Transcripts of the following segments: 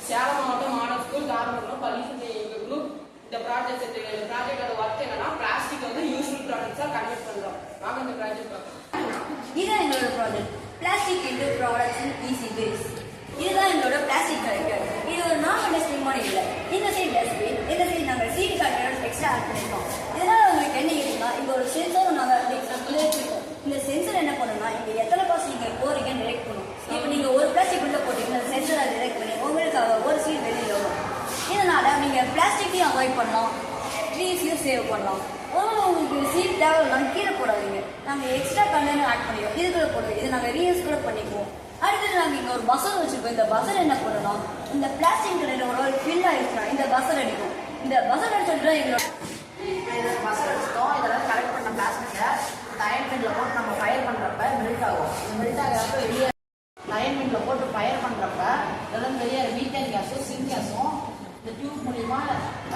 சேலம் மாவட்டம் model school காரணம் பள்ளிசந்தை எங்கள் குரூப் இந்த ப்ராஜெக்டோட ஒர்க் என்னன்னா பிளாஸ்டிக் வந்து யூஸ்ஃபுல் ப்ராடக்ட்ஸாக கன்வெர்ட் பண்ணுறோம். வாங்க இந்த ப்ராஜெக்ட் பார்க்கலாம். இதுதான் எங்களோட project plastic into products in easy ways. இதுதான் எங்களோட பிளாஸ்டிக் கலெக்டர். இது ஒரு நான் டஸ்ட்பின் இல்லை. இந்த சைடு டஸ்ட்பின், இந்த சைடு நாங்கள் சீட் கலெக்டர் எக்ஸ்ட்ரா ஆட் பண்ணியிருக்கோம். இதனால உங்களுக்கு என்ன இருக்குன்னா இங்கே ஒரு சென்சரும் நாங்கள் வச்சிருக்கோம். இந்த சென்சர் என்ன பண்ணுன்னா இங்கே எத்தனை பாஸ் நீங்கள் போறீங்கன்னு டிரெக்ட் பண்ணும். இப்போ நீங்கள் ஒரு பிளாஸ்டிக் உள்ள போட்டீங்கன்னா அந்த சென்சரை டிரெக்ட் பண்ணி உங்களுக்கு ஒரு சீட் வெளியில் வரும். இதனால நீங்கள் பிளாஸ்டிக்கையும் அவாய்ட் பண்ணலாம், ட்ரீஸையும் சேவ் பண்ணலாம். உங்களுக்கு சீட் தேவையில்லாம் கீழே போடாதீங்க. நாங்கள் எக்ஸ்ட்ரா கண்டெய்னர் ஆட் பண்ணிடுவோம். இதுக்குள்ள போடுவோம். இது நாங்கள் ரீயூஸ் கூட பண்ணிக்குவோம். அடுத்தது நாங்கள் இங்கே ஒரு பஸ்ஸர் வச்சுருக்கோம். இந்த பஸ்ஸர் என்ன பண்ணணும், இந்த பிளாஸ்டிக் கடையில் ஒரு ஃபில் ஆகிடுச்சுன்னா இந்த பஸ்ஸர் அடிக்கும். இந்த பஸ்ஸர் அடிச்சுட்டு எங்களோட பஸ்ஸர் அடிச்சிட்டோம். இதெல்லாம் கலெக்ட் பண்ண பிளாஸ்டிக்கை அயன்மெண்ட்டில் போட்டு நம்ம ஃபயர் பண்ணுறப்ப மெல்ட் ஆகும். இந்த மெல்ட் ஆகிறப்ப வெளியே அயன்மெண்ட்டில் போட்டு ஃபயர் பண்ணுறப்ப இதெல்லாம் வெளியே மீத்தேன் கேஸும் சின் கேஸும் இந்த டியூப் மூலிமா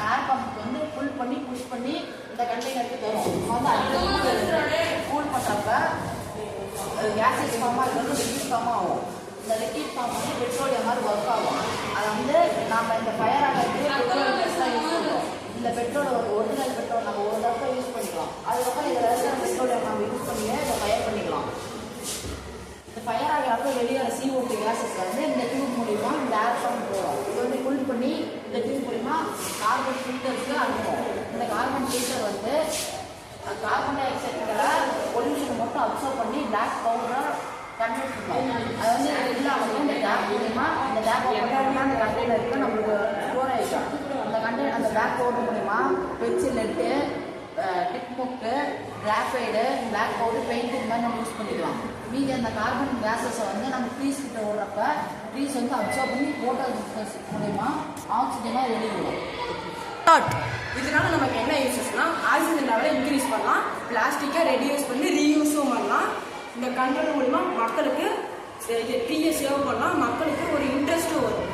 ஏர் பம்புக்கு வந்து ஃபுல் பண்ணி புஷ் பண்ணி இந்த கண்டெய்னருக்கு தரும். வந்து அடுத்த கூல் பண்ணுறப்ப கேஸஸ் ஃபார்மாக இருக்கிறது லிக்விட் ஃபார்மாக ஆகும். இந்த லிக்விட் ஃபார்ம் வந்து பெட்ரோலியம் மாதிரி ஒர்க் ஆகும். அதை வந்து நம்ம இந்த ஃபயர் ஆகிறதுக்கு பெட்ரோல் கேஸ் தான் யூஸ் பண்ணுறோம். இந்த பெட்ரோல் ஒரிஜினல் பெட்ரோல் நம்ம ஒரு தடவை யூஸ் பண்ணிக்கலாம். அதுக்கப்புறம் இதில் இருக்கிற பெட்ரோலியம் நம்ம யூஸ் பண்ணியே இதை ஃபயர் பண்ணிக்கலாம். இந்த ஃபயர் ஆகிறப்ப வெளியே CO2 கேஸஸ் வந்து இந்த டியூப் மூலிமா இந்த ஏர் பம்ப் போகும். இது வந்து ஃபுல் பண்ணி இந்த டியூப் மூலிமா கார்பன் ஃபில்டருக்கு அனுப்புவோம். இந்த கார்பன் ஃபில்டர் வந்து கார்பன் டை ஆக்சைடுகளை பொல்யூஷனை மட்டும் அப்சர்வ் பண்ணி பிளாக் பவுடராக கன்வெர்ட் பண்ணுவோம். அது வந்து இல்லாமல் இந்த டேப் மூலிமா இந்த டேப் மூலிமா அந்த கண்டெய்னருக்கு நம்மளுக்கு ஸ்டோர் ஆகிடும். அந்த பிளாக் பவுடர் மூலிமா பென்சில் லெட்டு, டிக் புக்கு, கிராஃபைடு, பிளாக் பவுடர், பெயிண்ட் இந்த மாதிரி நம்ம யூஸ் பண்ணிக்கலாம். மீதி அந்த கார்பன் கேஸஸை வந்து நம்ம ட்ரீஸ் கிட்ட ஓடுறப்ப ட்ரீஸ் வந்து அப்சர்வ் பண்ணி போட்டோஸ் மூலிமா ஆக்சிஜனாக வெளியிடும். இதனால நமக்கு என்ன யூஸஸ்னா ஆக்சிஜன் லெவலை இன்க்ரீஸ் பண்ணலாம், பிளாஸ்டிக்கை ரெடியூஸ் பண்ணி ரீயூஸும் பண்ணலாம். இந்த கண்ட்ரோல் மூலிமா மக்களுக்கு ட்ரீயை சேவ் பண்ணலாம், மக்களுக்கு ஒரு இன்ட்ரெஸ்ட்டும் வரும்.